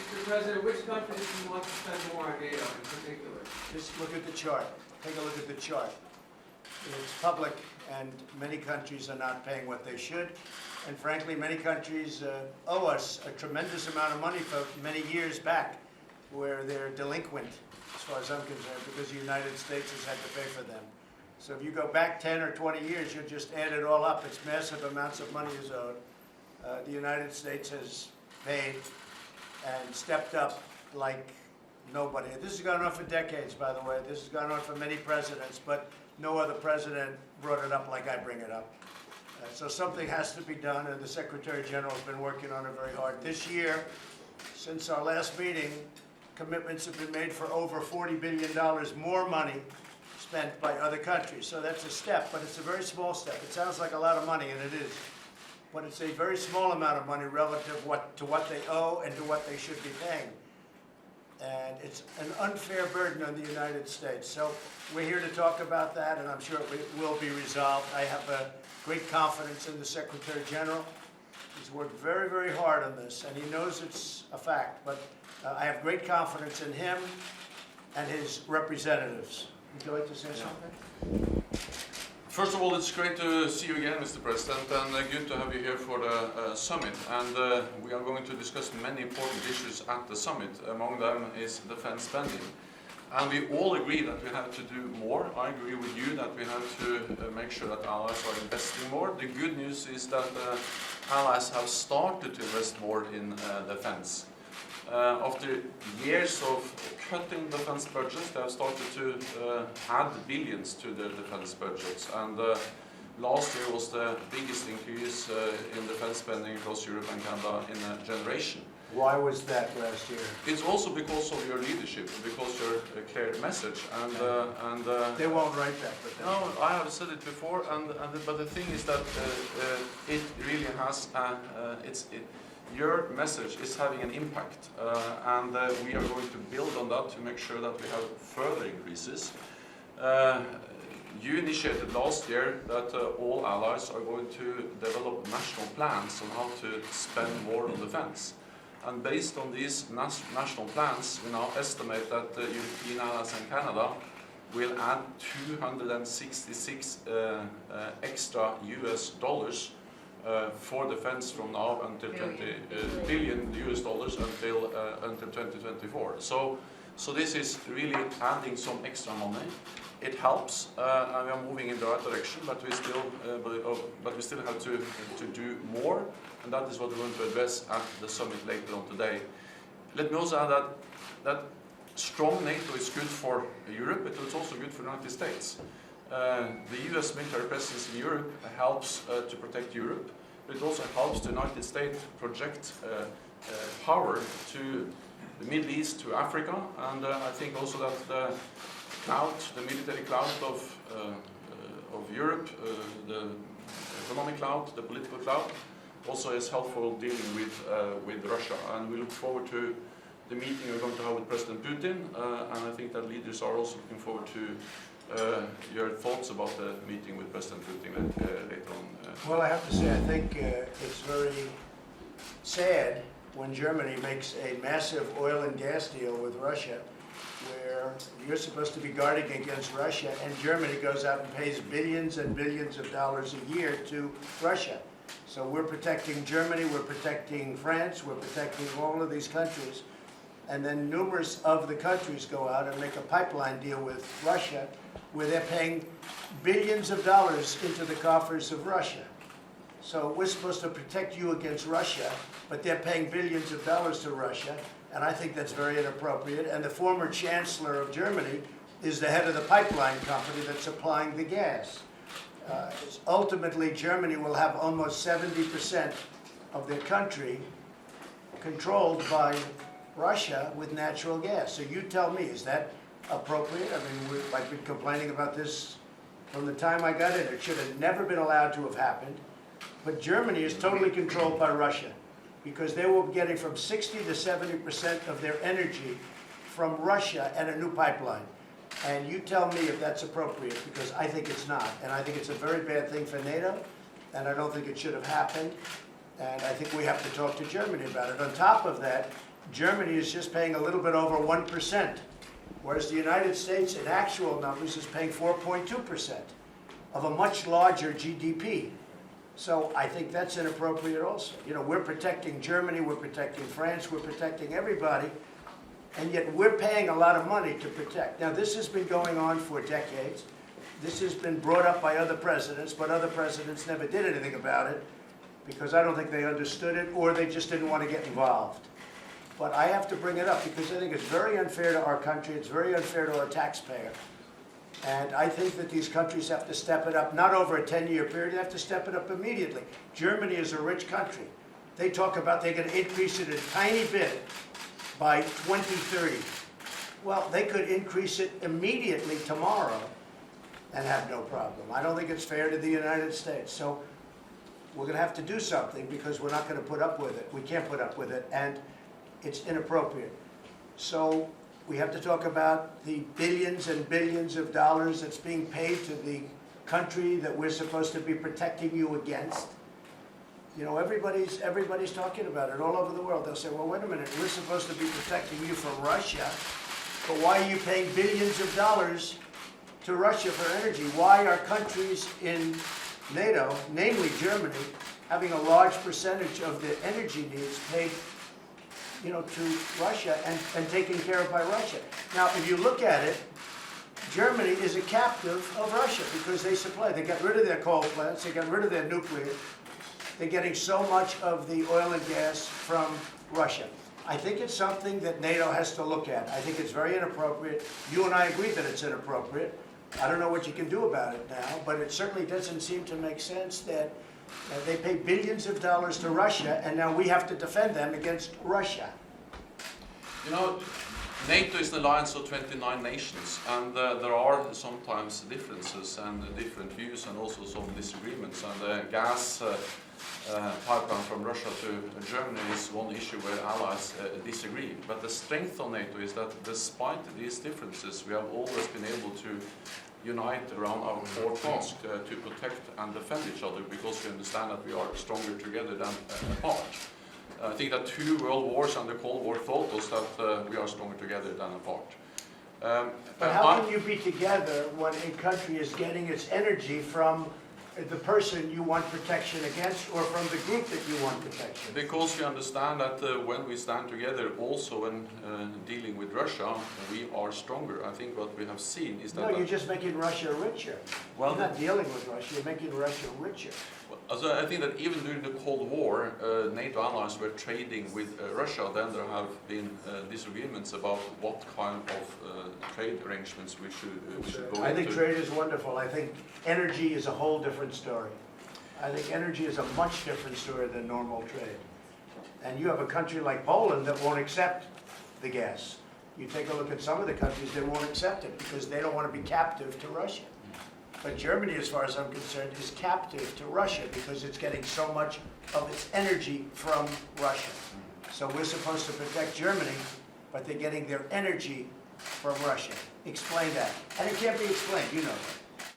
Mr. President, which countries do you want to spend more on NATO in particular? Just look at the chart. Take a look at the chart. It's public, and many countries are not paying what they should. And frankly, many countries owe us a tremendous amount of money for many years back, where they're delinquent, as far as I'm concerned, because the United States has had to pay for them. So if you go back 10 or 20 years, you just add it all up. It's massive amounts of money is owed. The United States has paid and stepped up like nobody. This has gone on for decades, by the way. This has gone on for many presidents, but no other president brought it up like I bring it up. So something has to be done, and the Secretary General has been working on it very hard. This year, since our last meeting, commitments have been made for over $40 billion more money spent by other countries. So that's a step, but it's a very small step. It sounds like a lot of money, and it is. But it's a very small amount of money relative to what they owe and to what they should be paying. And it's an unfair burden on the United States. So we're here to talk about that, and I'm sure it will be resolved. I have great confidence in the Secretary General. He's worked very, very hard on this, and he knows it's a fact. But I have great confidence in him and his representatives. Would you like to say something? First of all, it's great to see you again, Mr. President, and good to have you here for the summit. And we are going to discuss many important issues at the summit. Among them is defense spending. And we all agree that we have to do more. I agree with you that we have to make sure that allies are investing more. The good news is that allies have started to invest more in defense. After years of cutting defense budgets, they have started to add billions to their defense budgets. And last year was the biggest increase in defense spending across Europe and Canada in a generation. Why was that last year? It's also because of your leadership, because your clear message. And They won't write that, but no, I have said it before. But the thing is that it really has your message is having an impact, and we are going to build on that to make sure that we have further increases. You initiated last year that all allies are going to develop national plans on how to spend more on defense. And based on these national plans, we now estimate that the European allies and Canada will add 266 extra US dollars for defense from now until billion US dollars until 2024. So this is really adding some extra money. It helps, and we are moving in the right direction, but we still have to do more, and that is what we're going to address at the summit later on today. Let me also add that strong NATO is good for Europe, but it's also good for the United States. The US military presence in Europe helps to protect Europe, but it also helps the United States project power to the Middle East, to Africa, and I think also that the military clout of Europe, the economic clout, the political clout, also is helpful dealing with Russia. And we look forward to the meeting we're going to have with President Putin, and I think that leaders are also looking forward to your thoughts about the meeting with President Putin later on. Well, I have to say, I think it's very sad when Germany makes a massive oil and gas deal with Russia, where you're supposed to be guarding against Russia, and Germany goes out and pays billions and billions of dollars a year to Russia. So we're protecting Germany, we're protecting France, we're protecting all of these countries. And then numerous of the countries go out and make a pipeline deal with Russia, where they're paying billions of dollars into the coffers of Russia. So we're supposed to protect you against Russia, but they're paying billions of dollars to Russia, and I think that's very inappropriate. And the former chancellor of Germany is the head of the pipeline company that's supplying the gas. Ultimately, Germany will have almost 70% of their country controlled by Russia with natural gas. So you tell me, is that appropriate? I mean, I've been complaining about this from the time I got in. It should have never been allowed to have happened. But Germany is totally controlled by Russia, because they were getting from 60 to 70% of their energy from Russia and a new pipeline. And you tell me if that's appropriate, because I think it's not. And I think it's a very bad thing for NATO, and I don't think it should have happened. And I think we have to talk to Germany about it. On top of that, Germany is just paying a little bit over 1%, whereas the United States, in actual numbers, is paying 4.2% of a much larger GDP. So I think that's inappropriate also. You know, we're protecting Germany, we're protecting France, we're protecting everybody, and yet we're paying a lot of money to protect. Now, this has been going on for decades. This has been brought up by other presidents, but other presidents never did anything about it because I don't think they understood it or they just didn't want to get involved. But I have to bring it up because I think it's very unfair to our country, it's very unfair to our taxpayer. And I think that these countries have to step it up, not over a 10-year period, they have to step it up immediately. Germany is a rich country. They talk about they're going to increase it a tiny bit by 2030. Well, they could increase it immediately tomorrow and have no problem. I don't think it's fair to the United States. So we're going to have to do something because we're not going to put up with it. We can't put up with it, and it's inappropriate. So we have to talk about the billions and billions of dollars that's being paid to the country that we're supposed to be protecting you against. You know, everybody's talking about it all over the world. They'll say, well, wait a minute, we're supposed to be protecting you from Russia, but why are you paying billions of dollars to Russia for energy? Why are countries in NATO, namely Germany, having a large percentage of the energy needs paid, you know, to Russia and taken care of by Russia? Now, if you look at it, Germany is a captive of Russia because they supply. They got rid of their coal plants. They got rid of their nuclear. They're getting so much of the oil and gas from Russia. I think it's something that NATO has to look at. I think it's very inappropriate. You and I agree that it's inappropriate. I don't know what you can do about it now, but it certainly doesn't seem to make sense that they pay billions of dollars to Russia, and now we have to defend them against Russia. You know, NATO is an alliance of 29 nations, and there are sometimes differences and different views and also some disagreements. And the gas pipeline from Russia to Germany is one issue where allies disagree. But the strength of NATO is that despite these differences, we have always been able to unite around our core task to protect and defend each other because we understand that we are stronger together than apart. I think that 2 world wars and the Cold War taught us that we are stronger together than apart. But how can you be together when a country is getting its energy from the person you want protection against or from the group that you want protection? Because we understand that when we stand together, also when dealing with Russia, we are stronger. I think what we have seen is that... No, you're just making Russia richer. Well, you're not dealing with Russia, you're making Russia richer. So I think that even during the Cold War, NATO allies were trading with Russia. Then there have been disagreements about what kind of trade arrangements we should go into. I think trade is wonderful. I think energy is a whole different story. I think energy is a much different story than normal trade. And you have a country like Poland that won't accept the gas. You take a look at some of the countries that won't accept it because they don't want to be captive to Russia. But Germany, as far as I'm concerned, is captive to Russia because it's getting so much of its energy from Russia. So we're supposed to protect Germany, but they're getting their energy from Russia. Explain that. And it can't be explained, you know that.